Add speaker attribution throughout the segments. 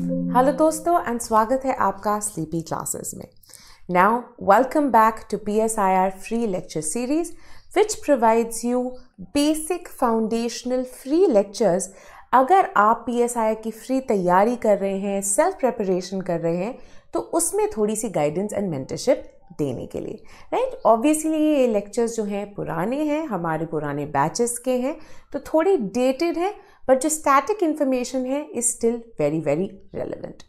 Speaker 1: Hello दोस्तों and स्वागत है आपका स्लीपी क्लासेस में। Now welcome back to PSIR free lecture series which provides you basic foundational free lectures. अगर आप PSIR की फ्री तैयारी कर रहे हैं, सेल्फ प्रिपरेशन कर रहे हैं, तो उसमें थोड़ी सी गाइडेंस एंड मेंटरशिप देने के लिए, राइट। ऑब्वियसली ये लेक्चर्स जो हैं पुराने हैं, हमारे पुराने बैचेस के हैं, तो थोड़ी डेटेड है, बट जो स्टैटिक इंफॉर्मेशन है is still very relevant.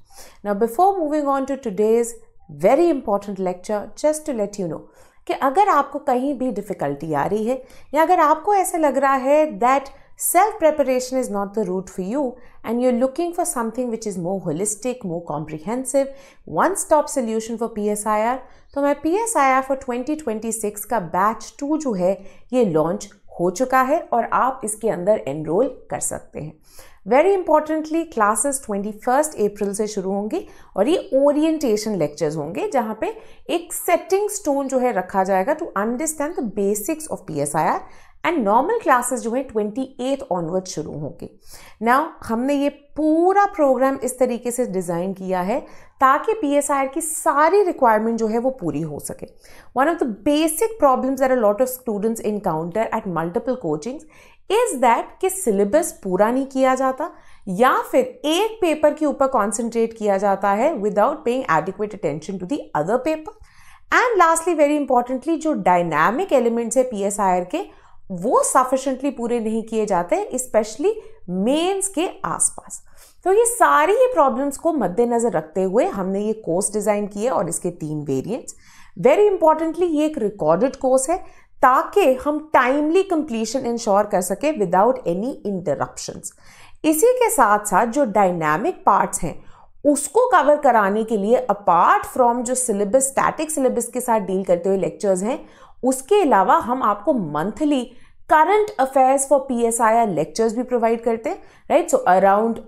Speaker 1: Now before moving on to today's very important lecture, just to let you know कि अगर आपको कहीं भी डिफिकल्टी आ रही है या अगर आपको ऐसा लग रहा है that self preparation is not the route for you and you're looking for something which is more holistic, more comprehensive, one stop solution for PSIR, तो मैं PSIR for 2026 का बैच 2 जो है ये लॉन्च हो चुका है और आप इसके अंदर एनरोल कर सकते हैं। वेरी इंपॉर्टेंटली क्लासेस 21 अप्रैल से शुरू होंगी और ये ओरिएंटेशन लेक्चर्स होंगे जहाँ पे एक सेटिंग स्टोन जो है रखा जाएगा to understand the basics of PSIR and normal classes जो है 28 ऑनवर्ड शुरू होंगे। नाउ हमने ये पूरा प्रोग्राम इस तरीके से डिज़ाइन किया है ताकि PSIR की सारी रिक्वायरमेंट जो है वो पूरी हो सके। One of the basic problems that a lot of students encounter at multiple coachings is that कि सिलेबस पूरा नहीं किया जाता या फिर एक पेपर के ऊपर कॉन्सेंट्रेट किया जाता है without paying adequate attention to the other paper. And lastly very importantly जो डायनामिक एलिमेंट्स है PSIR के वो सफिशिएंटली पूरे नहीं किए जाते, स्पेशली मेंस के आसपास। तो ये सारी ये प्रॉब्लम्स को मद्देनजर रखते हुए हमने ये कोर्स डिजाइन किए और इसके 3 वेरिएंट्स। वेरी इंपॉर्टेंटली ये एक रिकॉर्डेड कोर्स है ताकि हम टाइमली कंप्लीशन इंश्योर कर सके विदाउट एनी इंटरप्शंस। इसी के साथ साथ जो डायनामिक पार्ट्स हैं उसको कवर कराने के लिए अपार्ट फ्रॉम जो सिलेबस, स्टैटिक सिलेबस के साथ डील करते हुए लेक्चर्स हैं, उसके अलावा हम आपको monthly current affairs for PSIR lectures भी प्रोवाइड करते हैं, राइट। सो अराउंड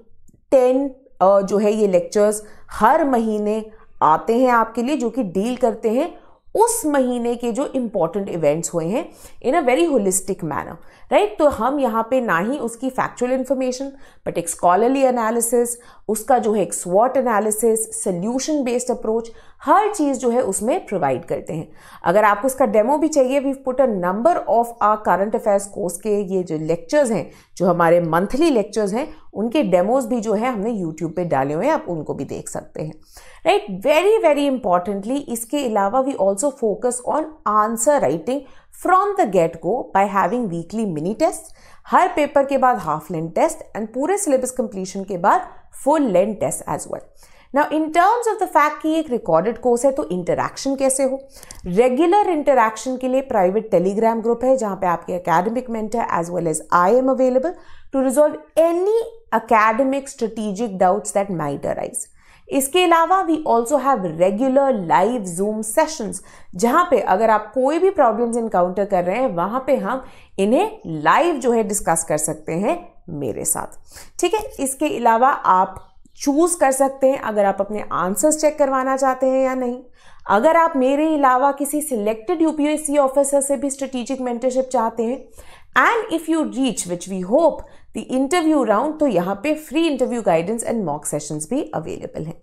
Speaker 1: 10 जो है ये लेक्चर्स हर महीने आते हैं आपके लिए, जो कि डील करते हैं उस महीने के जो इंपॉर्टेंट इवेंट्स हुए हैं in a very holistic manner, right. तो हम यहाँ पे ना ही उसकी फैक्चुअल इंफॉर्मेशन बट एक स्कॉलरली एनालिसिस, उसका जो है एक स्वॉट एनालिसिस, सोल्यूशन बेस्ड अप्रोच, हर चीज़ जो है उसमें प्रोवाइड करते हैं। अगर आपको इसका डेमो भी चाहिए, we put a number of our current affairs course के ये जो लेक्चर्स हैं, जो हमारे मंथली लेक्चर्स हैं, उनके डेमोज भी जो है हमने यूट्यूब पे डाले हुए हैं, आप उनको भी देख सकते हैं, राइट। वेरी इंपॉर्टेंटली इसके अलावा we also focus on answer writing from the get go by having weekly mini test, हर पेपर के बाद हाफ लेंथ टेस्ट एंड पूरे सिलेबस कंप्लीशन के बाद full length test as well. Now in terms of the fact कि एक recorded course है तो इंटरैक्शन कैसे हो। रेगुलर इंटरैक्शन के लिए प्राइवेट टेलीग्राम ग्रुप है जहां पे आपके academic mentor as well as I am available to resolve any academic strategic doubts that might arise. इसके अलावा we also have regular live Zoom sessions जहां पे अगर आप कोई भी प्रॉब्लम्स इनकाउंटर कर रहे हैं वहां पे हम इन्हें लाइव जो है डिस्कस कर सकते हैं मेरे साथ, ठीक है। इसके अलावा आप चूज कर सकते हैं अगर आप अपने आंसर्स चेक करवाना चाहते हैं या नहीं। अगर आप मेरे अलावा किसी सिलेक्टेड UPSC ऑफिसर से भी स्ट्रेटेजिक मेंटरशिप चाहते हैं and if you reach which we hope the interview round, तो यहाँ पे free interview guidance and mock sessions भी अवेलेबल हैं।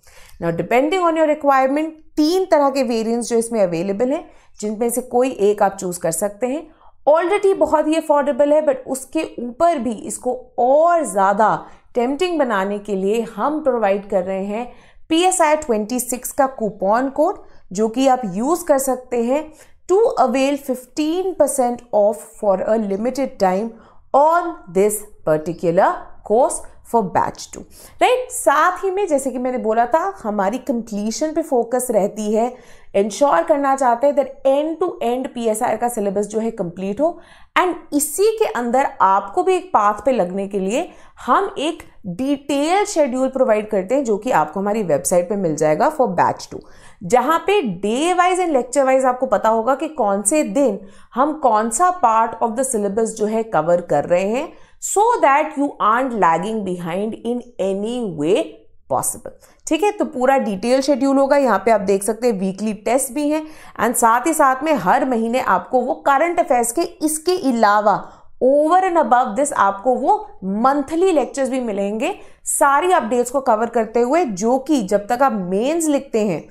Speaker 1: Now depending on your requirement 3 तरह के वेरिएंट्स जो इसमें अवेलेबल हैं, जिनमें से कोई एक आप चूज कर सकते हैं। ऑलरेडी बहुत ही अफोर्डेबल है बट उसके ऊपर भी इसको और ज़्यादा टेम्पटिंग बनाने के लिए हम प्रोवाइड कर रहे हैं PSIR 26 का कूपन कोड, जो कि आप यूज कर सकते हैं to avail 15% off for a limited time on this particular course for batch 2, right. साथ ही में जैसे कि मैंने बोला था, हमारी कंप्लीशन पे फोकस रहती है, इंश्योर करना चाहते हैं that end to end PSIR का सिलेबस जो है कंप्लीट हो एंड इसी के अंदर आपको भी एक पाथ पे लगने के लिए हम एक डिटेल शेड्यूल प्रोवाइड करते हैं, जो कि आपको हमारी वेबसाइट पे मिल जाएगा फॉर बैच 2, जहां पे day wise and lecture wise आपको पता होगा कि कौन से दिन हम कौन सा पार्ट ऑफ द सिलेबस जो है कवर कर रहे हैं, so that you aren't lagging behind in any way possible, ठीक है। तो पूरा डिटेल शेड्यूल होगा, यहाँ पे आप देख सकते हैं वीकली टेस्ट भी हैं एंड साथ ही साथ में हर महीने आपको वो करंट अफेयर्स के इसके अलावा ओवर एंड अबव दिस आपको वो मंथली लेक्चर्स भी मिलेंगे सारी अपडेट्स को कवर करते हुए, जो कि जब तक आप मेंस लिखते हैं,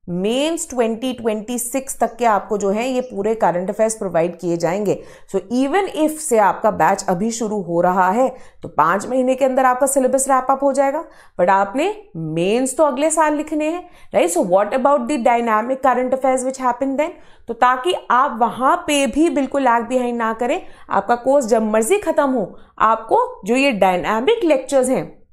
Speaker 1: मेंस 2026 तक के आपको जो है ये पूरे करंट अफेयर्स प्रोवाइड किए जाएंगे। सो इवन इफ से आपका बैच अभी शुरू हो रहा है तो 5 महीने के अंदर आपका सिलेबस रैप अप हो जाएगा, बट आपने मेंस तो अगले साल लिखने हैं, right. So what about the dynamic current affairs which happen then, तो ताकि आप वहां पे भी बिल्कुल लैग बिहाइंड ना करें, आपका कोर्स जब मर्जी खत्म हो, आपको जो ये डायनामिक लेक्चर्स हैं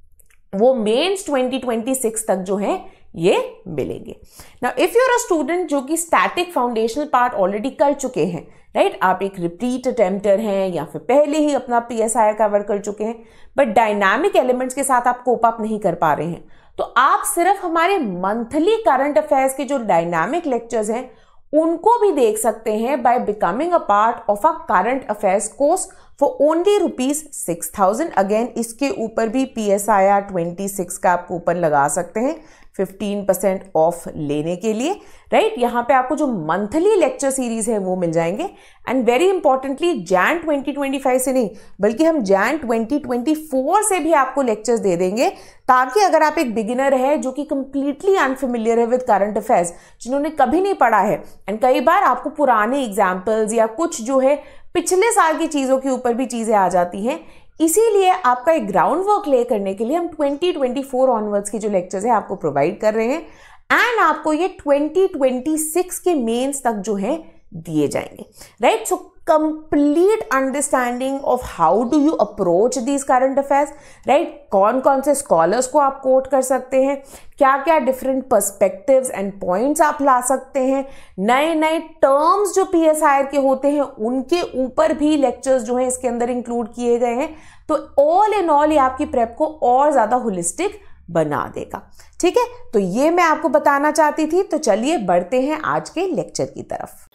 Speaker 1: वो मेंस 2026 तक जो है ये मिलेंगे। Now if you are a student जो कि स्टैटिक फाउंडेशनल पार्ट ऑलरेडी कर चुके हैं, राइट, आप एक रिपीट अटेम्प्टर हैं या फिर पहले ही अपना PSIR कवर कर चुके हैं, बट डायनामिक एलिमेंट्स के साथ आप कोप अप नहीं कर पा रहे हैं, तो आप सिर्फ हमारे मंथली करंट अफेयर्स के जो डायनामिक लेक्चर्स हैं उनको भी देख सकते हैं by becoming a part of a current affairs course for only ₹6,000। Again इसके ऊपर भी PSIR 26 का आप कूपन लगा सकते हैं 15% ऑफ लेने के लिए, राइट। यहाँ पे आपको जो मंथली लेक्चर सीरीज है वो मिल जाएंगे, एंड वेरी इंपॉर्टेंटली जैन 2025 से नहीं बल्कि हम जैन 2024 से भी आपको लेक्चर्स दे देंगे, ताकि अगर आप एक बिगिनर है जो कि कंप्लीटली अनफेमिलियर है विद करंट अफेयर्स, जिन्होंने कभी नहीं पढ़ा है, एंड कई बार आपको पुराने एग्जाम्पल्स या कुछ जो है पिछले साल की चीजों के ऊपर भी चीजें आ जाती हैं, इसीलिए आपका एक ग्राउंड वर्क ले करने के लिए हम 2024 ऑनवर्ड्स के जो लेक्चर्स है आपको प्रोवाइड कर रहे हैं, एंड आपको ये 2026 के मेंस तक जो है दिए जाएंगे, right. So complete understanding of how do you approach these current affairs, right, कौन कौन से स्कॉलर्स को आप कोट कर सकते हैं, क्या क्या डिफरेंट पर्सपेक्टिव्स एंड पॉइंट्स आप ला सकते हैं, नए नए टर्म्स जो PSIR के होते हैं उनके ऊपर भी लेक्चर्स जो है इसके अंदर इंक्लूड किए गए हैं। तो ऑल इन ऑल ये आपकी प्रेप को और ज्यादा होलिस्टिक बना देगा, ठीक है। तो ये मैं आपको बताना चाहती थी, तो चलिए बढ़ते हैं आज के लेक्चर की तरफ।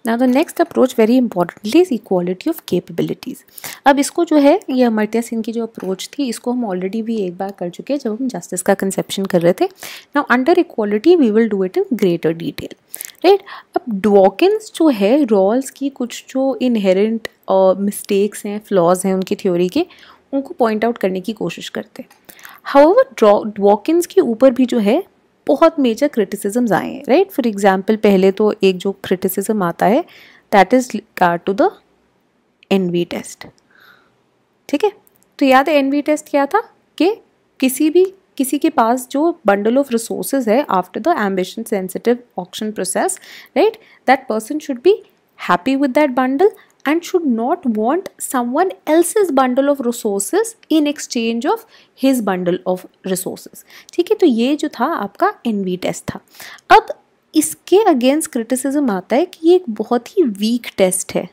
Speaker 2: Now the next approach very importantly is equality of capabilities। अब इसको जो है ये अमर्त्य सेन की जो अप्रोच थी इसको हम ऑलरेडी भी एक बार कर चुके हैं जब हम जस्टिस का कंसेप्शन कर रहे थे। Now under equality we will do it in greater detail, right. अब डॉकिंस जो है रॉल्स की कुछ जो इनहेरेंट मिस्टेक्स हैं, फ्लॉज हैं उनकी थ्योरी के, उनको पॉइंट आउट करने की कोशिश करते हैं। हाउएवर डॉकिंस के ऊपर भी जो है बहुत मेजर क्रिटिसिज्म्स आए हैं, राइट। फॉर एग्जाम्पल पहले तो एक जो क्रिटिसिज्म आता है that is regard to the NV test, ठीक है। तो याद है NV टेस्ट क्या था कि किसी के पास जो बंडल ऑफ रिसोर्सेज है after the ambition sensitive auction process, right, that person should be happy with that bundle and should not want someone else's bundle of resources in exchange of his bundle of resources, ठीक है। तो ये जो था आपका NV test था। अब इसके अगेंस्ट क्रिटिसिज्म आता है कि ये एक बहुत ही वीक टेस्ट है,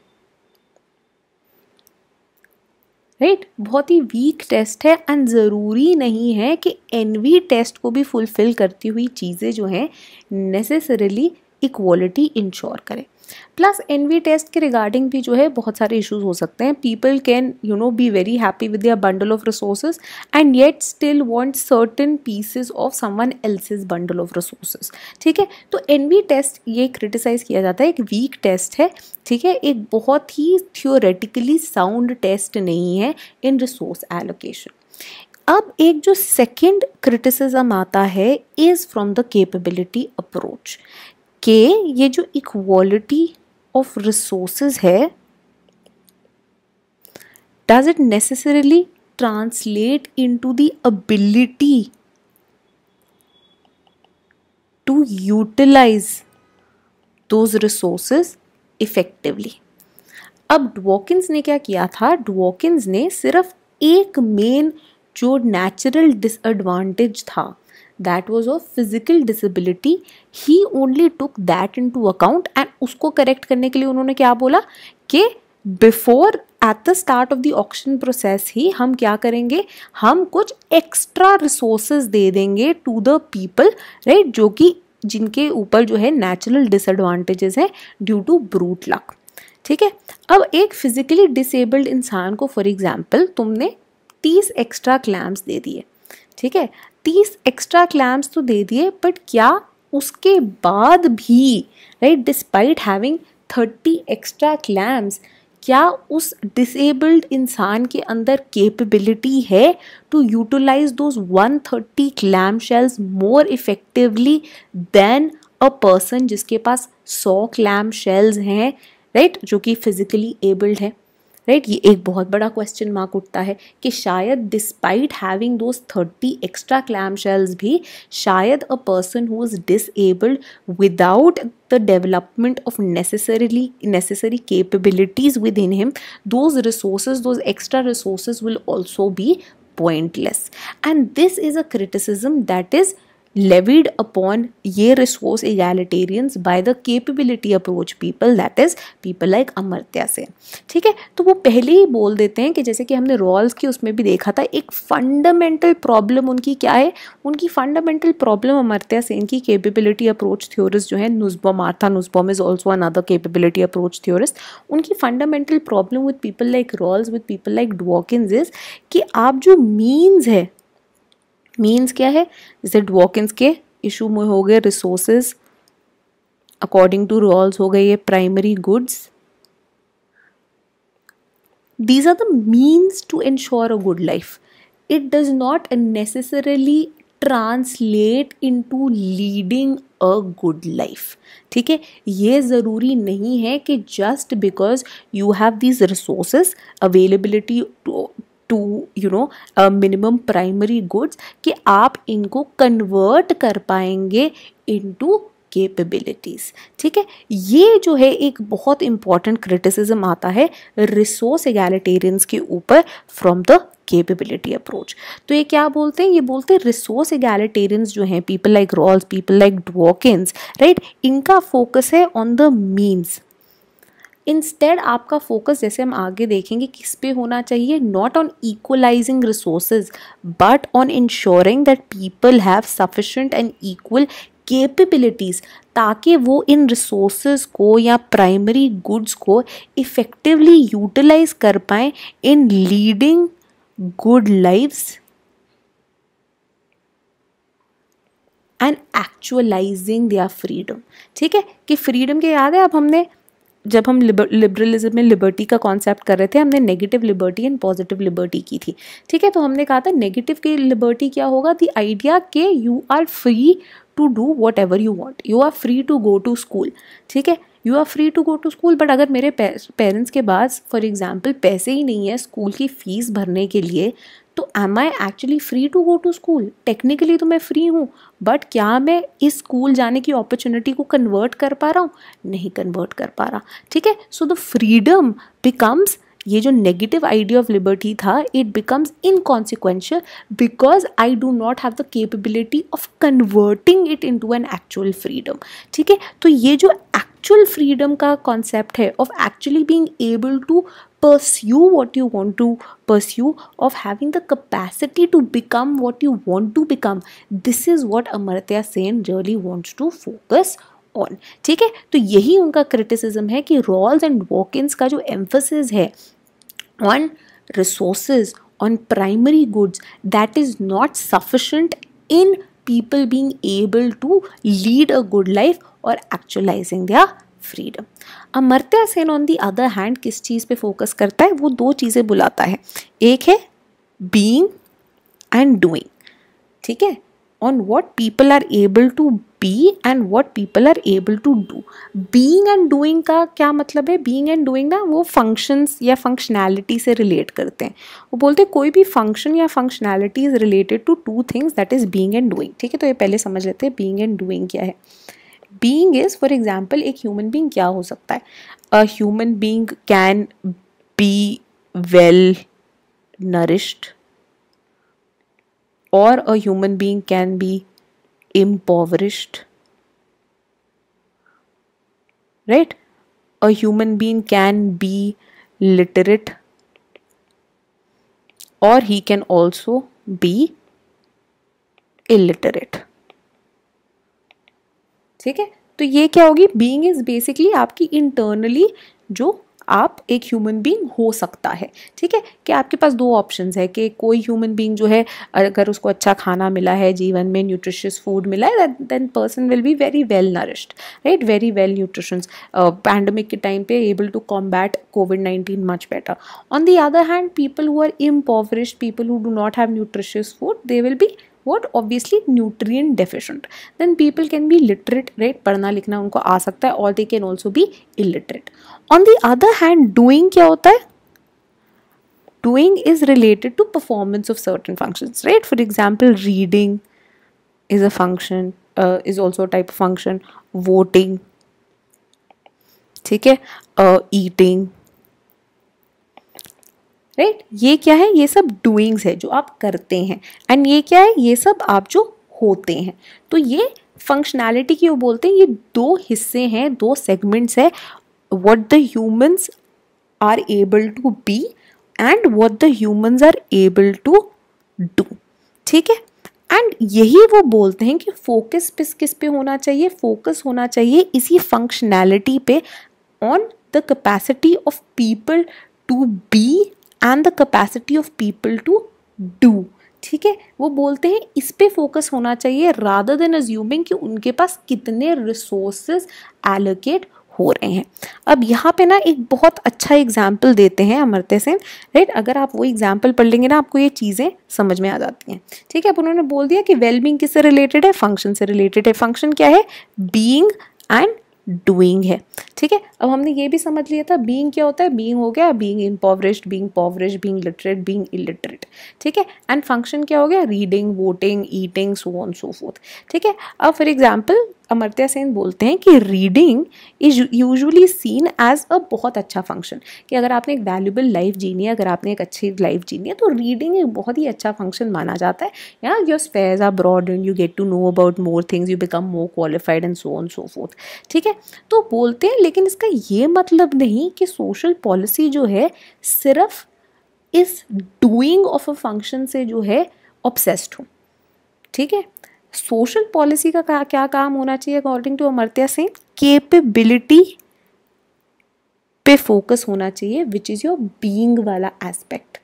Speaker 2: राइट, बहुत ही वीक टेस्ट है, एंड ज़रूरी नहीं है कि NV टेस्ट को भी फुलफिल करती हुई चीज़ें जो हैं नेसेसरीली इक्वालिटी इंश्योर करें। प्लस NV टेस्ट के रिगार्डिंग भी जो है बहुत सारे इश्यूज हो सकते हैं। People can be very happy with their bundle of resources and yet still want certain pieces of someone else's bundle of resources, ठीक है। तो NV टेस्ट ये क्रिटिसाइज किया जाता है एक वीक टेस्ट है, ठीक है, एक बहुत ही थियोरेटिकली साउंड टेस्ट नहीं है इन रिसोर्स एलोकेशन। अब एक जो सेकेंड क्रिटिसिज्म आता है is from the capability approach कि ये जो इक्वालिटी ऑफ रिसोर्सेज है does it necessarily translate into the ability to utilise those resources effectively. अब डॉकिंस ने क्या किया था, डॉकिंस ने सिर्फ एक मेन जो नेचुरल डिसएडवांटेज था that was of physical disability, he only took that into account, and उसको करेक्ट करने के लिए उन्होंने क्या बोला कि before at the start of the auction process ही हम क्या करेंगे, हम कुछ एक्स्ट्रा रिसोर्सेज दे देंगे टू द पीपल, राइट, जो कि जिनके ऊपर जो है नेचुरल डिसएडवांटेजेस हैं ड्यू टू ब्रूट लक, ठीक है। अब एक फिजिकली डिसेबल्ड इंसान को फॉर एग्जाम्पल तुमने 30 एक्स्ट्रा क्लैम्प्स दे दिए, ठीक है, 30 एक्स्ट्रा क्लैम्प्स तो दे दिए, बट क्या उसके बाद भी, right, despite having 30 extra clamps, क्या उस डिसेबल्ड इंसान के अंदर कैपेबिलिटी है to utilise those 130 clam shells more effectively than a person जिसके पास 100 क्लैम शेल्स हैं, राइट, जो कि फिजिकली एबल्ड है, राइट। ये एक बहुत बड़ा क्वेश्चन मार्क उठता है कि शायद despite having those 30 extra clam shells भी शायद a person who is disabled without the development of necessary capabilities within him, those resources, those extra resources will also be pointless. And this is a criticism that is levied upon ये resource egalitarians by the capability approach people, that is people like Amartya Sen. ठीक है, तो वो पहले ही बोल देते हैं कि जैसे कि हमने रॉल्स की उसमें भी देखा था, एक फंडामेंटल प्रॉब्लम उनकी क्या है, उनकी फंडामेंटल प्रॉब्लम अमर्त्य सेन की कैपेबिलिटी अप्रोच थ्योरिस्ट जो है, Nussbaum, Martha Nussbaum is also another capability approach theorist, उनकी fundamental problem with people like Rawls, with people like Dworkins is कि आप जो मीन्स है, मीन्स क्या है, जैसे डवॉकिंस के इशू में हो गए रिसोर्सेज, अकॉर्डिंग टू रॉल्स हो गए ये primary goods, these are the means to ensure a good life. It does not necessarily translate into leading a good life. ठीक है, ये ज़रूरी नहीं है कि just because you have these resources, availability to you know minimum primary goods, कि आप इनको convert कर पाएंगे into कैपेबिलिटीज़। ठीक है, ये जो है एक बहुत इंपॉर्टेंट क्रिटिसिज्म आता है रिसोर्स एगैलिटेरियंस के ऊपर फ्रॉम द कैपेबिलिटी अप्रोच। तो ये क्या बोलते हैं, ये बोलते हैं रिसोर्स एगैलिटेरियंस जो हैं, people like Rawls, people like Dworkins, right, इनका फोकस है ऑन द मीन्स। इंस्टेड आपका फोकस, जैसे हम आगे देखेंगे, किस पे होना चाहिए, not on equalising resources but on ensuring that people have sufficient and equal capabilities, ताकि वो इन रिसोर्सेज को या प्राइमरी गुड्स को इफ़ेक्टिवली यूटिलाइज कर पाएँ in leading good lives and actualising their freedom. ठीक है, कि फ्रीडम के याद है, अब हमने जब हम लिबरलिज्म में लिबर्टी का कॉन्सेप्ट कर रहे थे, हमने negative liberty and positive liberty की थी। ठीक है, तो हमने कहा था नेगेटिव की लिबर्टी क्या होगा, द आइडिया के you are free to do whatever you want, you are free to go to school. ठीक है, you are free to go to school, but अगर मेरे पेरेंट्स के पास फॉर एग्जाम्पल पैसे ही नहीं है स्कूल की फ़ीस भरने के लिए, तो am I actually free to go to school? Technically तो मैं फ्री हूँ, बट क्या मैं इस स्कूल जाने की अपॉर्चुनिटी को कन्वर्ट कर पा रहा हूँ? नहीं कन्वर्ट कर पा रहा। ठीक है, सो द फ्रीडम बिकम्स, ये जो नेगेटिव आइडिया ऑफ लिबर्टी था, it becomes inconsequential because I do not have the capability of converting it into an actual freedom. ठीक है, तो ये जो एक्चुअल फ्रीडम का कॉन्सेप्ट है of actually being able to pursue what you want to pursue, of having the capacity to become what you want to become, this is what Amartya Sen really wants to focus on. ठीक है, तो यही उनका criticism है कि Rawls and डवॉकिंस का जो emphasis है on resources, on primary goods, that is not sufficient in people being able to lead a good life or actualizing their freedom. Amartya Sen on the other hand किस चीज़ पे फोकस करता है, वो दो चीज़ें बुलाता है, एक है बीइंग एंड डूइंग। ठीक है, on what people are able to be and what people are able to do. Being and doing का क्या मतलब है, बीइंग एंड डूइंग ना वो फंक्शंस या फंक्शनैलिटी से रिलेट करते हैं। वो बोलते हैं कोई भी फंक्शन या functionality is related to two things, that is being and doing. ठीक है, तो ये पहले समझ लेते हैं बीइंग एंड डूइंग क्या है। बीइंग इज, फॉर एग्जाम्पल, एक ह्यूमन बीइंग क्या हो सकता है, a human being can be well nourished or a human being can be impoverished, right? A human being can be literate or he can also be illiterate. ठीक है, तो ये क्या होगी, बीइंग इज बेसिकली आपकी इंटरनली जो आप एक ह्यूमन बीइंग हो सकता है। ठीक है, कि आपके पास दो ऑप्शंस है कि कोई ह्यूमन बीइंग जो है अगर उसको अच्छा खाना मिला है, जीवन में न्यूट्रिशियस फूड मिला है, then person will be very well nourished, right, very well nutritions, pandemic के टाइम पे able to combat COVID-19 much better. On the other hand people who are impoverished, people who do not have nutritious food, they will be what, obviously nutrient deficient. Then people can be literate, right, पढ़ना लिखना उनको आ सकता है, or they can also be illiterate. On the other hand, doing क्या होता है? Doing is related to performance of certain functions, right? For example, reading is a function, is also a type of function. Voting, ठीक है, eating, right, ये क्या है? ये सब डूइंग्स है जो आप करते हैं, एंड ये क्या है? ये सब आप जो होते हैं। तो ये फंक्शनैलिटी की वो बोलते हैं, ये दो हिस्से हैं, दो सेगमेंट्स है, what the humans are able to be and what the humans are able to do. ठीक है, एंड यही वो बोलते हैं कि फोकस किस पे होना चाहिए? फोकस होना चाहिए इसी फंक्शनैलिटी पे, on the capacity of people to be and the capacity of people to do. ठीक है, वो बोलते हैं इस पे फोकस होना चाहिए रादर देन अज्यूमिंग कि उनके पास कितने रिसोर्सेज एलोकेट हो रहे हैं। अब यहाँ पे ना एक बहुत अच्छा एग्जाम्पल देते हैं अमर्त्य सेन, राइट, अगर आप वो एग्जाम्पल पढ़ लेंगे ना आपको ये चीज़ें समझ में आ जाती हैं। ठीक है, अब उन्होंने बोल दिया कि वेलबींग किससे रिलेटेड है? फंक्शन से रिलेटेड है। फंक्शन क्या है? बीइंग एंड डूइंग है। ठीक है, अब हमने ये भी समझ लिया था बीइंग क्या होता है। बीइंग हो गया being impoverished, being powerished, being literate, being illiterate. ठीक है, एंड फंक्शन क्या हो गया? Reading, voting, eating, so on so forth. ठीक है, अब फॉर एग्जाम्पल अमर्त्य सेन बोलते हैं कि reading is usually seen as a बहुत अच्छा फंक्शन, कि अगर आपने एक वैल्यूबल लाइफ जीनी है, अगर आपने एक अच्छी लाइफ जीनी है, तो रीडिंग एक बहुत ही अच्छा फंक्शन माना जाता है। या your spheres are broad and you get to know about more things, you become more qualified and so on so forth. ठीक है, तो बोलते हैं लेकिन इसका ये मतलब नहीं कि सोशल पॉलिसी जो है सिर्फ इस डूइंग ऑफ अ फंक्शन से जो है ऑब्सेस्ड हो। ठीक है, सोशल पॉलिसी का क्या काम होना चाहिए according to Amartya Sen? Capability पे फोकस होना चाहिए, विच इज़ योर बीइंग वाला एस्पेक्ट।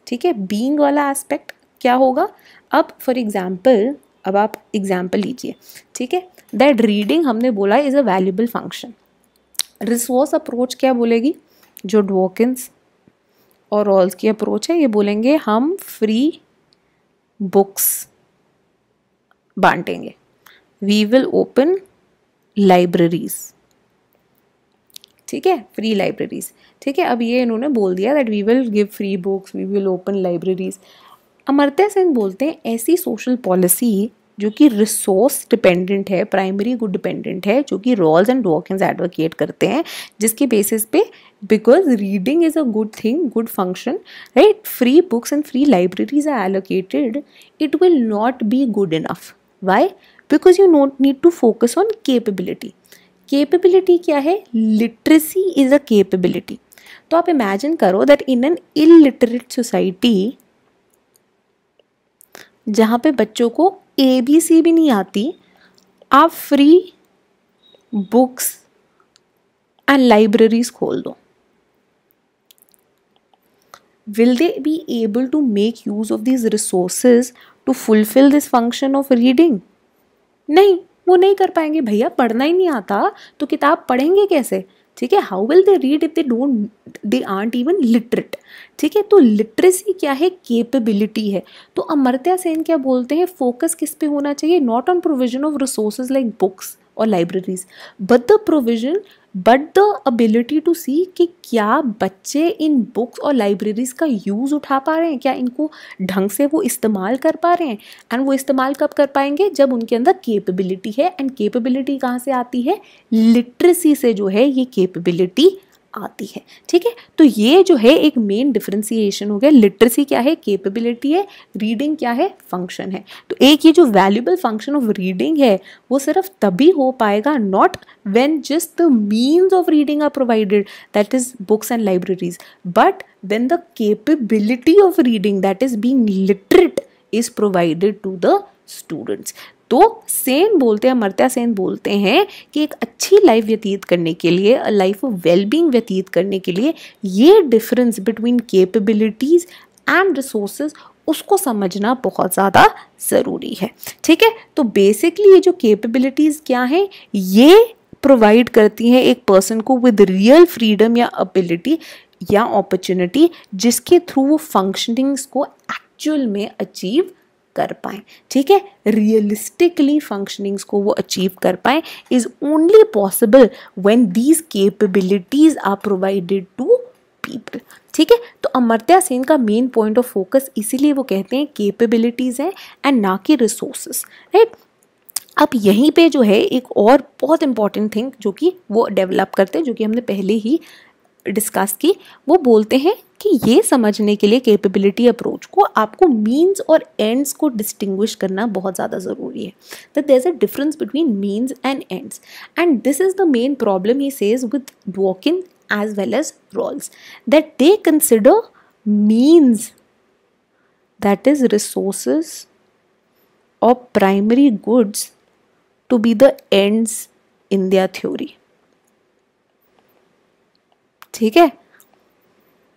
Speaker 2: ठीक है, बीइंग वाला एस्पेक्ट क्या होगा? अब फॉर एग्जाम्पल, अब आप एग्जाम्पल लीजिए। ठीक है, दैट रीडिंग हमने बोला is a valuable function. Resource approach क्या बोलेगी? जो डॉकिंस और रॉल्स की अप्रोच है, ये बोलेंगे हम फ्री बुक्स बांटेंगे, वी विल ओपन लाइब्रेरीज। ठीक है, फ्री लाइब्रेरीज। ठीक है, अब ये इन्होंने बोल दिया that we will give free books, we will open libraries. Amartya Sen बोलते हैं ऐसी सोशल पॉलिसी जो कि रिसोर्स डिपेंडेंट है, प्राइमरी गुड डिपेंडेंट है, जो कि रॉल्स एंड डॉकिंस एडवोकेट करते हैं, जिसके बेसिस पे because reading is a good thing, good function, right, free books and free libraries are allocated, it will not be good enough. Why? Because you not need to focus on capability. Capability क्या है? Literacy is a capability. तो आप imagine करो that in an illiterate society, जहाँ पे बच्चों को ABC भी नहीं आती, आप फ्री बुक्स एंड लाइब्रेरीज खोल दो, will they be able to make use of these resources to fulfill this function of reading? नहीं, वो नहीं कर पाएंगे। भैया पढ़ना ही नहीं आता तो किताब पढ़ेंगे कैसे? ठीक है, how will they read if they art even literate. ठीक है, तो लिटरेसी क्या है? केपेबिलिटी है। तो अमर्त्य सेन क्या बोलते हैं? फोकस किस पे होना चाहिए? Not on provision of resources like books और libraries, but the ability to see कि क्या बच्चे इन बुक्स और लाइब्रेरीज का यूज़ उठा पा रहे हैं, क्या इनको ढंग से वो इस्तेमाल कर पा रहे हैं। एंड वो इस्तेमाल कब कर पाएंगे? जब उनके अंदर केपेबिलिटी है। एंड केपेबिलिटी कहाँ से आती है? लिटरेसी से जो है ये केपेबिलिटी आती है। ठीक है, तो ये जो है एक मेन डिफरेंशिएशन हो गया। लिटरेसी क्या है? केपेबिलिटी है। रीडिंग क्या है? फंक्शन है। तो एक ये जो वैल्यूबल फंक्शन ऑफ रीडिंग है वो सिर्फ तभी हो पाएगा, not when just the means of reading are provided, that is books and libraries, but when the capability of reading, that is being literate, is provided to the students. तो सेन बोलते हैं, अमर्त्य सेन बोलते हैं कि एक अच्छी लाइफ व्यतीत करने के लिए, लाइफ ऑफ वेलबींग व्यतीत करने के लिए ये difference between capabilities and resources उसको समझना बहुत ज़्यादा ज़रूरी है। ठीक है, तो बेसिकली ये जो कैपेबिलिटीज़ क्या हैं, ये प्रोवाइड करती हैं एक पर्सन को विद रियल फ्रीडम या एबिलिटी या अपॉर्चुनिटी जिसके थ्रू वो फंक्शनिंग्स को एक्चुअल में अचीव कर पाएँ। ठीक है, रियलिस्टिकली फंक्शनिंग्स को वो अचीव कर पाएँ is only possible when these capabilities are provided to people. ठीक है, तो अमर्त्य सेन का मेन पॉइंट ऑफ फोकस इसीलिए वो कहते हैं कैपेबिलिटीज हैं एंड ना कि रिसोर्सेस, राइट। अब यहीं पे जो है एक और बहुत इंपॉर्टेंट थिंग जो कि वो डेवलप करते हैं, जो कि हमने पहले ही डिस्कस की, वो बोलते हैं कि ये समझने के लिए कैपेबिलिटी अप्रोच को आपको मीन्स और एंड्स को डिस्टिंग्विश करना बहुत ज़्यादा ज़रूरी है। That there is a difference between means and ends and this is the main problem he says with Dworkin as well as Rawls, that they consider means, that is resources or primary goods, to be the ends in their theory. ठीक है,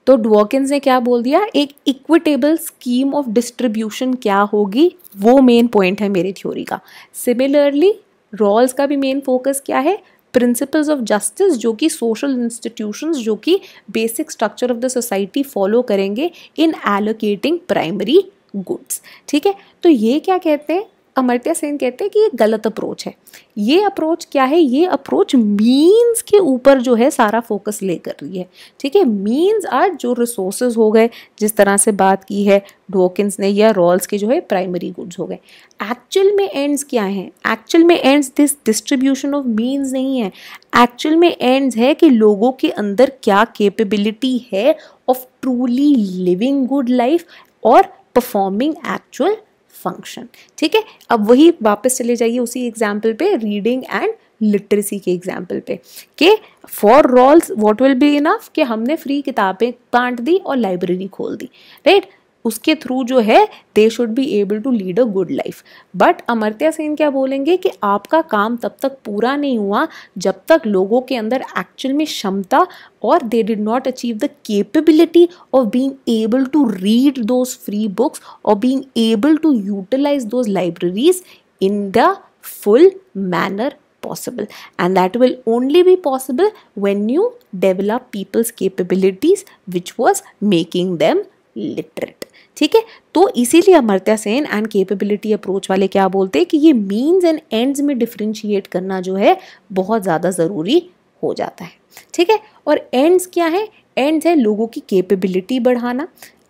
Speaker 2: तो Dworkin ने क्या बोल दिया, एक equitable scheme of distribution क्या होगी वो मेन पॉइंट है मेरी थ्योरी का। सिमिलरली Rawls का भी मेन फोकस क्या है, प्रिंसिपल्स ऑफ जस्टिस, जो कि सोशल इंस्टीट्यूशंस, जो कि basic structure of the society follow करेंगे इन एलोकेटिंग प्राइमरी गुड्स। ठीक है, तो ये क्या कहते हैं, अमर्त्य सेन कहते हैं कि ये गलत अप्रोच है। ये अप्रोच क्या है, ये अप्रोच मीन्स के ऊपर जो है सारा फोकस ले कर रही है। ठीक है, मीन्स आर जो रिसोर्सेज हो गए जिस तरह से बात की है Dworkin ने, या Rawls के जो है प्राइमरी गुड्स हो गए। एक्चुअल में एंड्स क्या हैं, एक्चुअल में ends this distribution of means नहीं है। एक्चुअल में एंड्स है कि लोगों के अंदर क्या कैपेबिलिटी है of truly living good life और परफॉर्मिंग एक्चुअल फंक्शन। ठीक है, अब वही वापस चले जाइए उसी एग्जाम्पल पे, रीडिंग एंड लिटरेसी के एग्जाम्पल पे, कि for Rawls what will be enough, कि हमने फ्री किताबें बांट दी और लाइब्रेरी खोल दी, राइट, उसके थ्रू जो है they should be able to lead a good life. But Amartya Sen क्या बोलेंगे कि आपका काम तब तक पूरा नहीं हुआ जब तक लोगों के अंदर एक्चुअल में क्षमता और they did not achieve the capability of being able to read those free books और being able to utilise those libraries in the full manner possible, and that will only be possible when you develop people's capabilities which was making them literate. ठीक है, तो इसीलिए Amartya Sen and capability approach वाले क्या बोलते हैं कि ये मीन्स एंड एंड्स में डिफरेंशिएट करना जो है बहुत ज़्यादा ज़रूरी हो जाता है। ठीक है, और एंड्स क्या है, एंड्स है लोगों की कैपेबिलिटी बढ़ाना,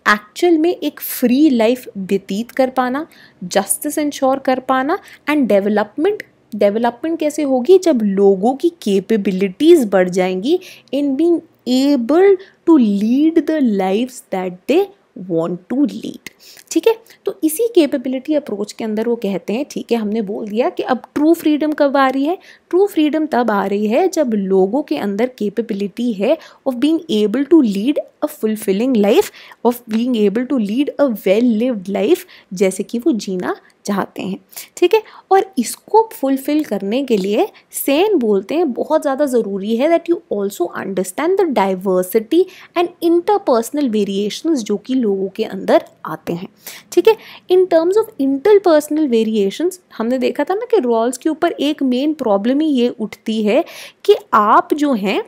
Speaker 2: एक्चुअल में एक फ्री लाइफ व्यतीत कर पाना, जस्टिस इंश्योर कर पाना, एंड डेवलपमेंट कैसे होगी, जब लोगों की कैपेबिलिटीज बढ़ जाएंगी in being able to lead the lives that they want to lead. ठीक है, तो इसी कैपेबिलिटी अप्रोच के अंदर वो कहते हैं, ठीक है, हमने बोल दिया कि अब ट्रू फ्रीडम कब आ रही है, ट्रू फ्रीडम तब आ रही है जब लोगों के अंदर कैपेबिलिटी है of being able to lead a fulfilling life, of being able to lead a well lived life जैसे कि वो जीना चाहते हैं। ठीक है, और इसको फुलफिल करने के लिए सेन बोलते हैं बहुत ज़्यादा ज़रूरी है that you also understand the diversity and interpersonal variations जो कि लोगों के अंदर आते हैं। ठीक है, इन टर्म्स ऑफ इंटरपर्सनल वेरिएशंस हमने देखा था ना कि Rawls के ऊपर एक मेन प्रॉब्लम ही ये उठती है कि आप जो हैं,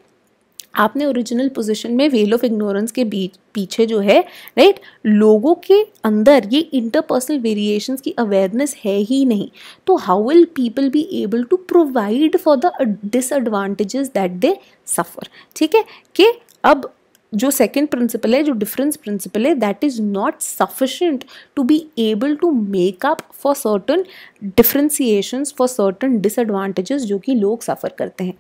Speaker 2: आपने ओरिजिनल पोजीशन में वेल ऑफ इग्नोरेंस के पीछे जो है, राइट, लोगों के अंदर ये इंटरपर्सनल वेरिएशंस की अवेयरनेस है ही नहीं, तो how will people be able to provide for the disadvantages that they suffer. ठीक है, कि अब जो सेकेंड प्रिंसिपल है, जो डिफरेंस प्रिंसिपल है, that is not sufficient to be able to make up for certain differentiations, for certain disadvantages जो कि लोग सफ़र करते हैं।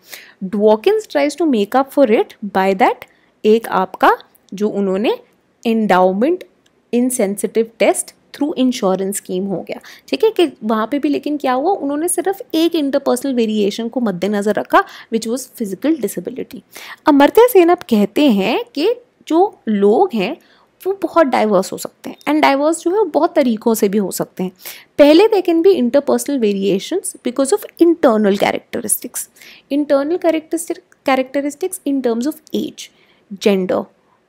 Speaker 2: Dworkin tries to make up for it by that, एक आपका जो उन्होंने endowment insensitive test through insurance scheme हो गया। ठीक है, कि वहाँ पे भी लेकिन क्या हुआ, उन्होंने सिर्फ एक इंटरपर्सनल वेरिएशन को मद्देनज़र रखा which was physical disability. Amartya Sen अब कहते हैं कि जो लोग हैं वो बहुत डाइवर्स हो सकते हैं, एंड डाइवर्स जो है वो बहुत तरीक़ों से भी हो सकते हैं। पहले they can be interpersonal variations because of internal characteristics. Internal characteristics in terms of age, gender,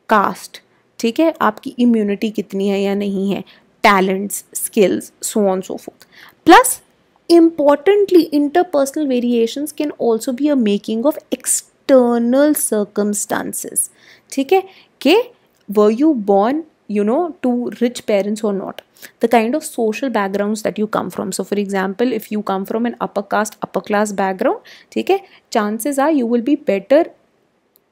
Speaker 2: caste, ठीक है, आपकी इम्यूनिटी कितनी है या नहीं है, talents, skills, so on so forth. Plus importantly interpersonal variations can also be a making of external circumstances, ठीक है, कि were you born to rich parents or not, the kind of social backgrounds that you come from. So for example, if you come from an upper class background, ठीक है, chances are you will be better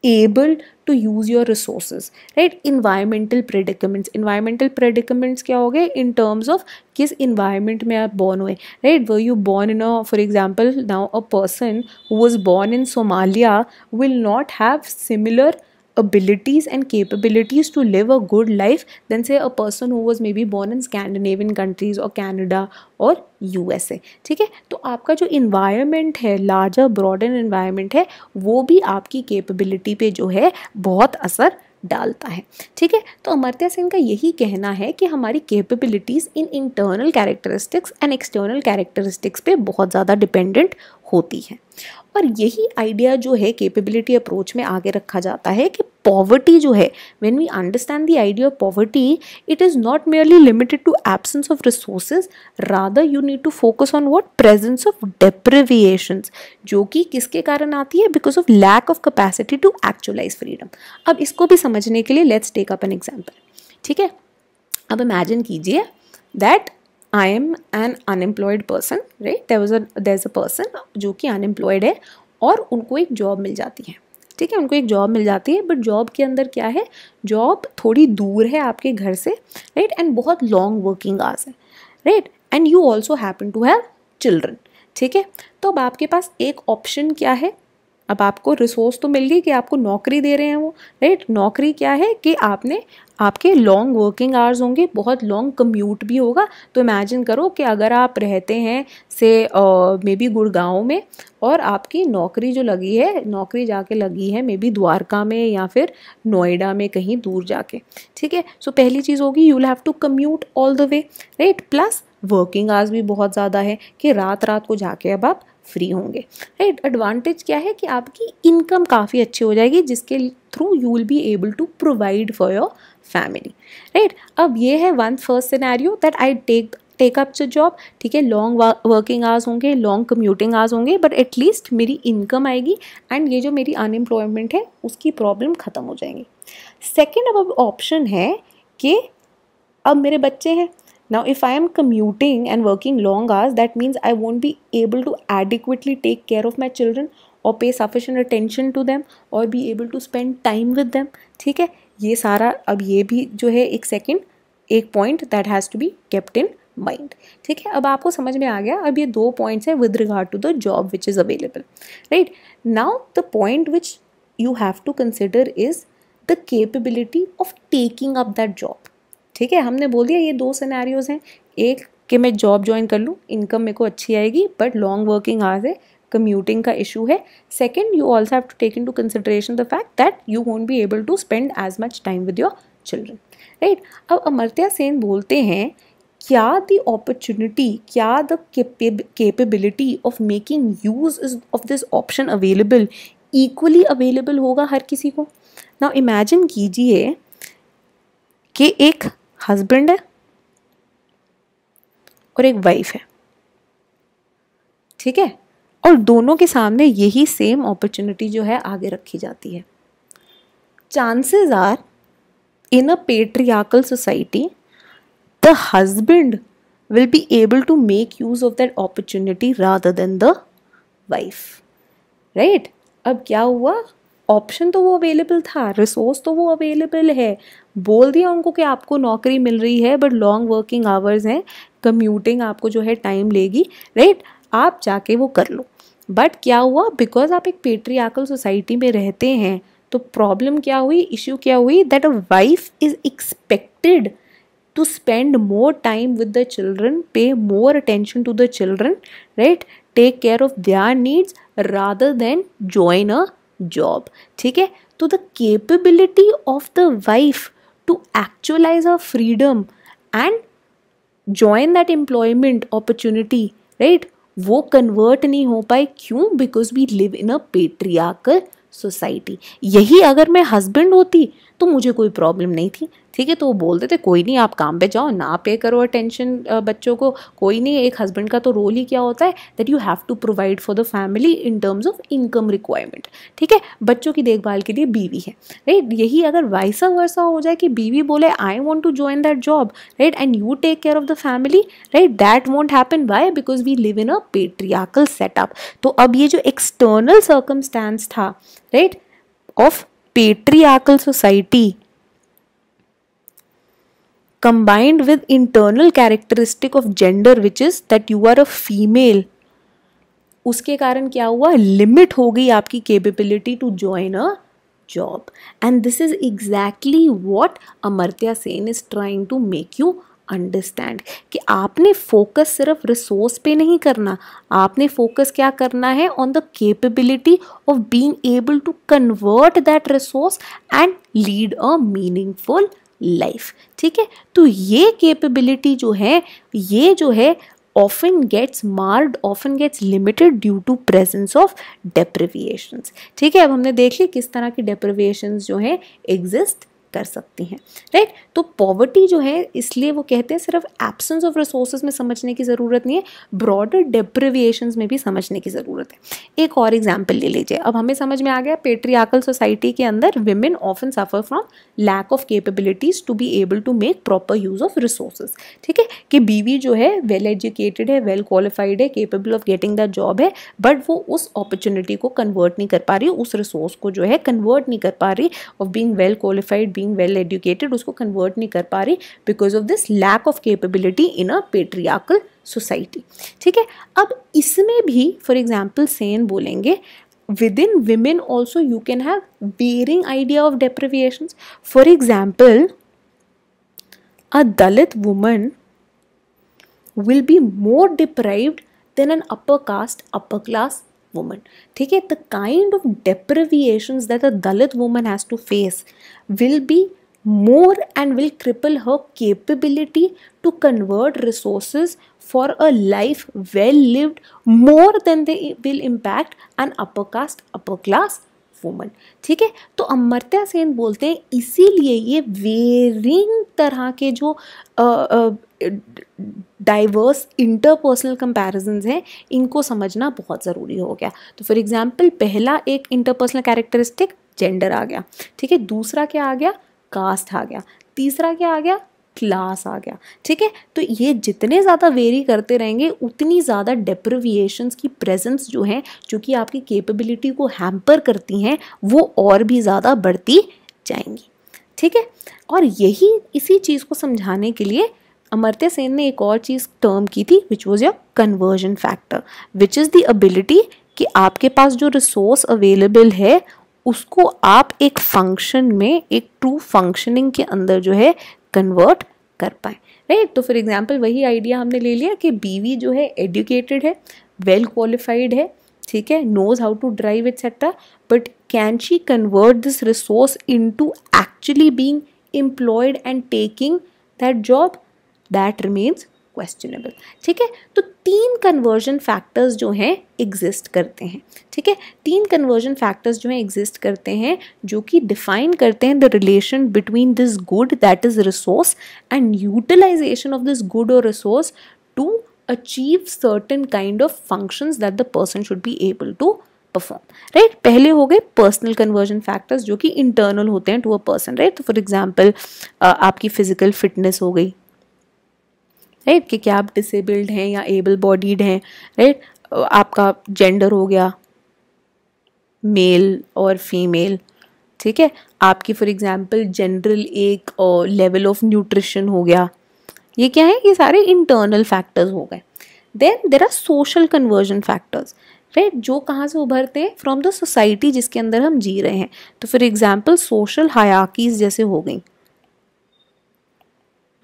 Speaker 2: able to use your resources, right? Environmental predicaments क्या हो गए in terms of किस environment में आप born हुए, right? Were you born in for example, now a person who was born in Somalia will not have similar abilities and capabilities to live a good life than say a person who was maybe born in Scandinavian countries or Canada or USA, ठीक है। तो आपका जो environment है, larger broader environment है, वो भी आपकी capability पे जो है बहुत असर डालता है, ठीक है। तो अमर्त्य सेन का यही कहना है कि हमारी capabilities in internal characteristics and external characteristics पे बहुत ज़्यादा डिपेंडेंट होती है। और यही आइडिया जो है कैपेबिलिटी अप्रोच में आगे रखा जाता है कि पॉवर्टी जो है, when we understand the idea of poverty, it is not merely limited to absence of resources, rather you need to focus on what, presence of deprivations, जो कि किसके कारण आती है, because of lack of capacity to actualise freedom. अब इसको भी समझने के लिए let's take up an example, ठीक है। अब इमेजिन कीजिए that I am an unemployed person, right? There's a person जो कि unemployed है और उनको एक जॉब मिल जाती है, ठीक है, उनको एक जॉब मिल जाती है, बट जॉब के अंदर क्या है, जॉब थोड़ी दूर है आपके घर से, राइट, एंड बहुत लॉन्ग वर्किंग आवर्स है, right, and you also happen to have children, ठीक है। तो अब आपके पास एक ऑप्शन क्या है, अब आपको रिसोर्स तो मिल गई कि आपको नौकरी दे रहे हैं वो, राइट। नौकरी क्या है कि आपके लॉन्ग वर्किंग आवर्स होंगे, बहुत लॉन्ग कम्यूट भी होगा। तो इमेजिन करो कि अगर आप रहते हैं से मे बी गुड़गांव में और आपकी नौकरी जो लगी है, नौकरी जाके लगी है मे बी द्वारका में या फिर नोएडा में कहीं दूर जाके, ठीक है। सो पहली चीज़ होगी you will have to commute all the way, right, plus working hours भी बहुत ज़्यादा है कि रात को जाके अब आप फ्री होंगे, राइट। एडवांटेज क्या है कि आपकी इनकम काफ़ी अच्छी हो जाएगी, जिसके through you will be able to provide for your family, right. अब ये है one first scenario that I take up the job, ठीक है, लॉन्ग वर्किंग आवर्स होंगे, लॉन्ग कम्यूटिंग आवर्स होंगे, बट एटलीस्ट मेरी इनकम आएगी एंड ये जो मेरी अनएम्प्लॉयमेंट है उसकी प्रॉब्लम ख़त्म हो जाएंगी। सेकेंड अब ऑप्शन है कि अब मेरे बच्चे हैं, now if I am commuting and working long hours, that means I won't be able to adequately take care of my children or pay sufficient attention to them or be able to spend time with them, ठीक है। ये सारा अब ये भी जो है एक point that has to be kept in mind, ठीक है। अब आपको समझ में आ गया, अब ये 2 पॉइंट्स है with regard to the job which is available, right. Now the point which you have to consider is the capability of taking up that job, ठीक है। हमने बोल दिया ये 2 सिनेरियोज हैं, एक कि मैं जॉब ज्वाइन कर लूँ, इनकम मेरे को अच्छी आएगी, बट लॉन्ग वर्किंग आवर्स है, कम्यूटिंग का इशू है। Second, you also have to take into consideration the fact that you won't be able to spend as much time with your children, right. अब अमर्त्य सेन बोलते हैं क्या the opportunity, क्या the capability of making use of this option available, equally available होगा हर किसी को। Now imagine कीजिए कि एक हस्बैंड है और एक वाइफ है, ठीक है, और दोनों के सामने यही सेम अपॉर्चुनिटी जो है आगे रखी जाती है। Chances are in a patriarchal society the husband will be able to make use of that opportunity rather than the wife, right. अब क्या हुआ, ऑप्शन तो वो अवेलेबल था, रिसोर्स तो वो अवेलेबल है, बोल दिया उनको कि आपको नौकरी मिल रही है बट लॉन्ग वर्किंग आवर्स हैं, कम्यूटिंग आपको जो है टाइम लेगी, राइट, आप जाके वो कर लो। बट क्या हुआ, बिकॉज आप एक पेट्रियार्कल सोसाइटी में रहते हैं तो प्रॉब्लम क्या हुई, इश्यू क्या हुई, that a wife is expected to spend more time with the children, pay more attention to the children, right, take care of their needs rather than join a job, ठीक है। तो the capability of the wife to actualize her freedom and join that employment opportunity, right, वो convert नहीं हो पाए. क्यों? Because we live in a patriarchal society. यही अगर मैं हस्बैंड होती तो मुझे कोई प्रॉब्लम नहीं थी, ठीक है. तो वो बोलते थे कोई नहीं, आप काम पे जाओ, ना पे करो अटेंशन बच्चों को, कोई नहीं. एक हस्बैंड का तो रोल ही क्या होता है, that you have to provide for the family in terms of income requirement, ठीक है. बच्चों की देखभाल के लिए बीवी है, राइट. यही अगर वाइसा वर्सा हो जाए कि बीवी बोले I want to join that job, right, and you take care of the family, right, that won't happen. Why? Because we live in a patriarchal setup. तो अब ये जो एक्सटर्नल सर्कमस्टेंस था, right, of patriarchal society combined with internal characteristic of gender which is that you are a female, उसके कारण क्या हुआ, limit हो गई आपकी capability to join a job. And this is exactly what Amartya Sen is trying to make you understand कि आपने focus सिर्फ रिसोर्स पे नहीं करना, आपने फोकस क्या करना है, on the capability of being able to convert that resource and lead a meaningful life, ठीक है. तो ये कैपेबिलिटी जो है often gets marred, often gets limited due to presence of deprivations, ठीक है. अब हमने देख ली किस तरह की deprivations जो है exist कर सकती हैं, राइट. तो पॉवर्टी जो है, इसलिए वो कहते हैं सिर्फ एब्सेंस ऑफ रिसोर्सेज में समझने की ज़रूरत नहीं है, ब्रॉडर डेप्रिविएशंस में भी समझने की ज़रूरत है. एक और एग्जांपल ले लीजिए. अब हमें समझ में आ गया पेट्रियार्कल सोसाइटी के अंदर women often suffer from lack of capabilities to be able to make proper use of resources, ठीक है. कि बीवी जो है वेल एजुकेटेड है, वेल क्वालिफाइड है, capable of getting that job है, बट वो उस अपॉर्चुनिटी को कन्वर्ट नहीं कर पा रही, उस रिसोर्स को जो है कन्वर्ट नहीं कर पा रही, of being well qualified, being well educated, उसको कन्वर्ट नहीं कर पा रही because of this lack of capability in a patriarchal society, ठीक है. अब इसमें भी फॉर एग्जाम्पल सेन बोलेंगे within women also you can have varying idea of deprivations. For example, a Dalit woman will be more deprived than an upper caste, upper class woman, ठीक है. The kind of deprivations that a Dalit woman has to face will be more and will cripple her capability to convert resources for a life well lived more than they will impact an upper caste, upper class woman, ठीक है. तो अमर्त्य सेन बोलते हैं इसीलिए ये varying तरह के जो डाइवर्स इंटरपर्सनल कंपैरिजन्स हैं, इनको समझना बहुत ज़रूरी हो गया. तो फॉर एग्जांपल पहला एक इंटरपर्सनल कैरेक्टरिस्टिक जेंडर आ गया, ठीक है. दूसरा क्या आ गया, कास्ट आ गया. तीसरा क्या आ गया, क्लास आ गया, ठीक है. तो ये जितने ज़्यादा वेरी करते रहेंगे उतनी ज़्यादा डेप्रिविएशंस की प्रेजेंस जो है, जो कि आपकी कैपेबिलिटी को हैम्पर करती हैं, वो और भी ज़्यादा बढ़ती जाएंगी, ठीक है. और यही इसी चीज़ को समझाने के लिए अमर्त्य सेन ने एक और चीज़ टर्म की थी, which was your conversion factor, which is the ability कि आपके पास जो रिसोर्स अवेलेबल है उसको आप एक फंक्शन में, एक ट्रू फंक्शनिंग के अंदर जो है कन्वर्ट कर पाए, राइट. तो फॉर एग्जांपल वही आइडिया हमने ले लिया कि बीवी जो है एजुकेटेड है, वेल क्वालिफाइड है, ठीक है, knows how to drive etcetera, but can she convert this resource into actually being employed and taking that job, that remains questionable, ठीक है. तो 3 कन्वर्जन फैक्टर्स जो हैं एग्जिस्ट करते हैं, ठीक है. 3 कन्वर्जन फैक्टर्स जो हैं एग्जिस्ट करते हैं, जो कि डिफाइन करते हैं the relation between this good that is resource and utilisation of this good और resource to achieve certain kind of functions that the person should be able to perform, right. पहले हो गए पर्सनल कन्वर्जन फैक्टर्स जो कि internal होते हैं to a person, right. तो for example आपकी फिजिकल फिटनेस हो गई, राइट, कि क्या आप डिसेबल्ड हैं या एबल बॉडीड हैं, राइट. आपका जेंडर हो गया मेल और फीमेल, ठीक है. आपकी फॉर एग्जांपल जनरल एक लेवल ऑफ न्यूट्रिशन हो गया. ये क्या है, ये सारे इंटरनल फैक्टर्स हो गए. Then there are social conversion factors, right, जो कहाँ से उभरते हैं, फ्रॉम द सोसाइटी जिसके अंदर हम जी रहे हैं. तो फॉर एग्जाम्पल सोशल हायरार्कीज जैसे हो गई,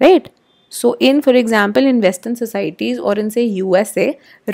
Speaker 2: right. So in, for example, in Western societies or in say USA,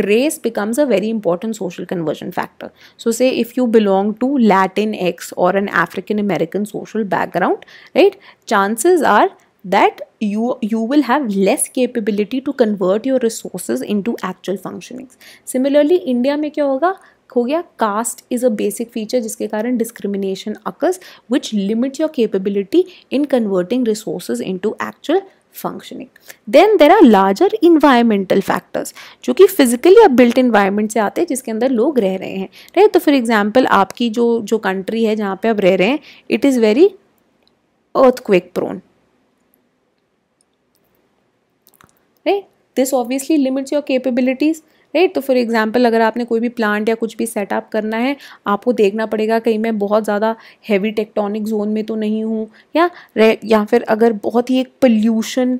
Speaker 2: race becomes a very important social conversion factor. So say if you belong to Latinx or an African American social background, right, chances are that you will have less capability to convert your resources into actual functionings. Similarly, India में क्या होगा, हो गया caste is a basic feature जिसके कारण discrimination occurs which limit your capability in converting resources into actual functioning. Then there are larger environmental factors जो कि physically या बिल्ट इन्वायरमेंट से आते हैं जिसके अंदर लोग रह रहे हैं, राइट. तो फॉर एग्जाम्पल आपकी जो कंट्री है जहाँ पे आप रह रहे हैं, it is very earthquake prone, right? This obviously limits your capabilities, right. तो फॉर एग्जाम्पल अगर आपने कोई भी प्लांट या कुछ भी सेटअप करना है, आपको देखना पड़ेगा कहीं मैं बहुत ज़्यादा हैवी टेक्टोनिक जोन में तो नहीं हूँ, या फिर अगर बहुत ही एक पोल्यूशन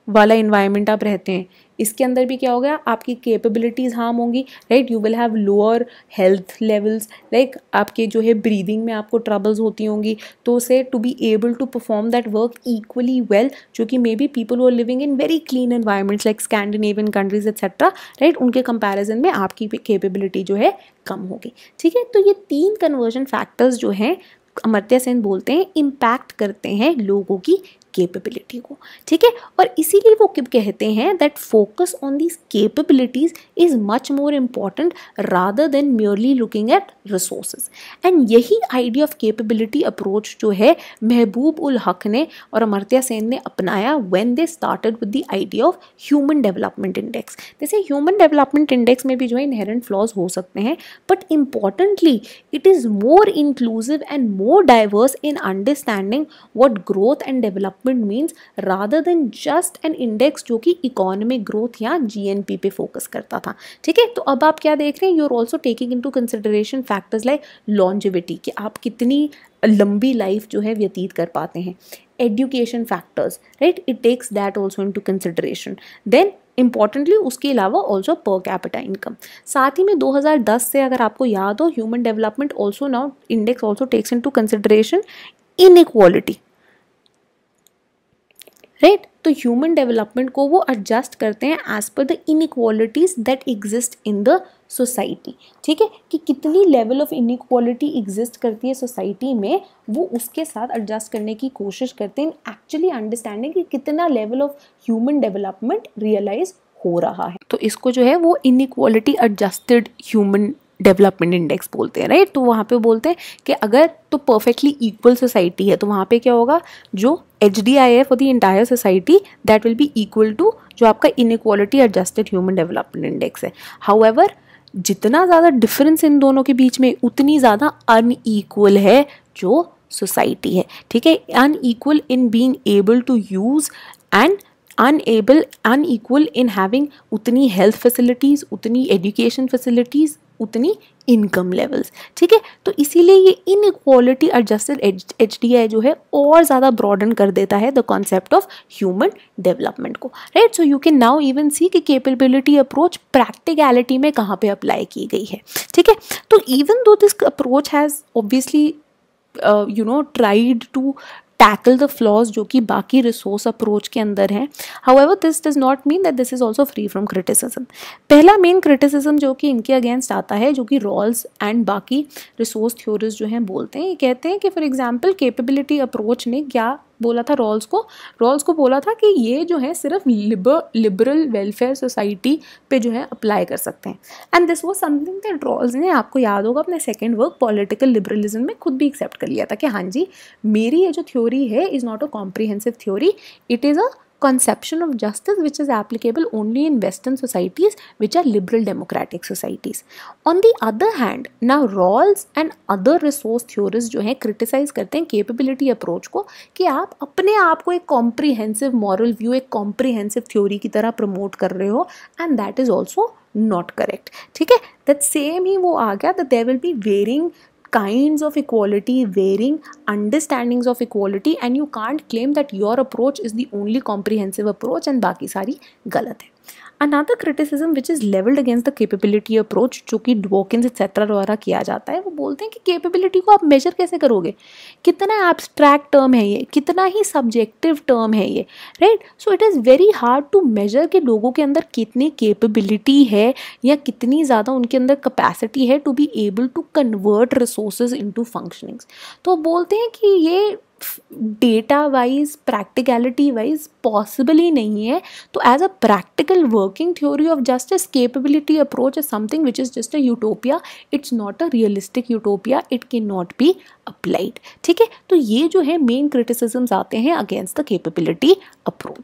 Speaker 2: वाला इन्वायरमेंट आप रहते हैं, इसके अंदर भी क्या हो गया, आपकी कैपेबिलिटीज़ हार्म होंगी, right. You will have lower health levels, like आपके जो है ब्रीदिंग में आपको ट्रबल्स होती होंगी. तो से to be able to perform that work equally well, जो कि may be people who are living in very clean environments like Scandinavian countries etcetera, right, उनके कंपैरिजन में आपकी कैपेबिलिटी जो है कम होगी. ठीक है. तो ये 3 कन्वर्जन फैक्टर्स जो हैं अमर्त्य सेन बोलते हैं इम्पैक्ट करते हैं लोगों की कैपेबिलिटी को. ठीक है. और इसीलिए वो कहते हैं that focus on these capabilities is much more important rather than merely looking at resources. And यही आइडिया ऑफ कैपेबिलिटी अप्रोच जो है महबूब उल हक ने और अमर्त्य सेन ने अपनाया when they started with the idea of human development index. जैसे ह्यूमन डेवलपमेंट इंडेक्स में भी जो है इनहेरेंट फ्लॉज हो सकते हैं, but importantly it is more inclusive and more diverse in understanding what growth and development means rather than just an index जो कि इकोनॉमिक ग्रोथ या जीएनपी पे फोकस करता था. ठीक है. तो अब आप क्या देख रहे हैं, you are also taking into consideration factors like longevity, कि आप कितनी लंबी लाइफ जो है व्यतीत कर पाते हैं. Education factors, right, it takes that also into consideration. Then importantly उसके अलावा ऑल्सो पर कैपिटा इनकम. साथ ही में 2010 से अगर आपको याद हो, human development also now index also takes into consideration inequality, right. तो ह्यूमन डेवलपमेंट को वो एडजस्ट करते हैं as per the inequalities that exist in the society. ठीक है. कि कितनी लेवल ऑफ इनइक्वालिटी एग्जिस्ट करती है सोसाइटी में, वो उसके साथ एडजस्ट करने की कोशिश करते हैं, एक्चुअली अंडरस्टैंडिंग कि कितना level of human development realise हो रहा है. तो इसको जो है वो inequality adjusted human development index बोलते हैं, राइट. तो वहाँ पे बोलते हैं कि अगर तो परफेक्टली इक्वल सोसाइटी है तो वहाँ पे क्या होगा, जो HDIF for the entire society that will be equal to जो आपका inequality adjusted human development index है. हाउएवर जितना ज़्यादा डिफरेंस इन दोनों के बीच में, उतनी ज़्यादा अनइक्वल है जो सोसाइटी है. ठीक है. Unequal in being able to use and unequal in having उतनी हेल्थ फैसिलिटीज़, उतनी एजुकेशन फैसिलिटीज़, उतनी इनकम लेवल्स. ठीक है. तो इसीलिए ये इनइक्वालिटी एडजस्टेड HDI जो है और ज़्यादा ब्रॉडन कर देता है the concept of human development को, right. So you can now even see कि कैपेबिलिटी अप्रोच प्रैक्टिकलिटी में कहाँ पे अप्लाई की गई है. ठीक है. तो even though this approach has obviously tried to tackle the flaws जो कि बाकी रिसोर्स अप्रोच के अंदर हैं. However this does not mean that this is also free from criticism. पहला मेन क्रिटिसिज्म जो कि इनके अगेंस्ट आता है, जो कि रॉल्स एंड बाकी रिसोर्स थ्योरीज जो हैं बोलते हैं, ये कहते हैं कि फॉर एग्जांपल कैपेबिलिटी अप्रोच ने क्या बोला था, रॉल्स को बोला था कि ये जो है सिर्फ लिबरल वेलफेयर सोसाइटी पे जो है अप्लाई कर सकते हैं. And this was something that Rawls ने, आपको याद होगा, अपने सेकंड वर्क पॉलिटिकल लिबरलिज्म में खुद भी एक्सेप्ट कर लिया था कि हाँ जी, मेरी ये जो थ्योरी है is not a comprehensive theory, it is a conception of justice which is applicable only in Western societies which are liberal democratic societies. On the other hand, now Rawls and other resource theorists जो हैं criticize करते हैं capability approach को कि आप अपने आप को एक comprehensive moral view, एक comprehensive theory की तरह promote कर रहे हो, and that is also not correct. ठीक है. that same ही वो आ गया that there will be varying kinds of equality, varying understandings of equality, and you can't claim that your approach is the only comprehensive approach and बाकी सारी गलत है. Another criticism which is levelled against the capability approach, जो कि Dawkins etcetera द्वारा किया जाता है, वो बोलते हैं कि कैपेबिलिटी को आप मेजर कैसे करोगे, कितना एब्स्ट्रैक्ट टर्म है ये, कितना ही सब्जेक्टिव टर्म है ये, right. So it is very hard to measure कि लोगों के अंदर कितनी कैपेबिलिटी है या कितनी ज़्यादा उनके अंदर कैपेसिटी है to be able to convert resources into functionings. तो बोलते हैं कि ये data wise practicality wise possible ही नहीं है। तो as a practical working theory of justice, capability approach is something which is just a utopia, it's not a realistic utopia, it can not be applied. ठीक है, तो ये जो है मेन क्रिटिसिज्म्स आते हैं अगेंस्ट द कैपेबिलिटी अप्रोच।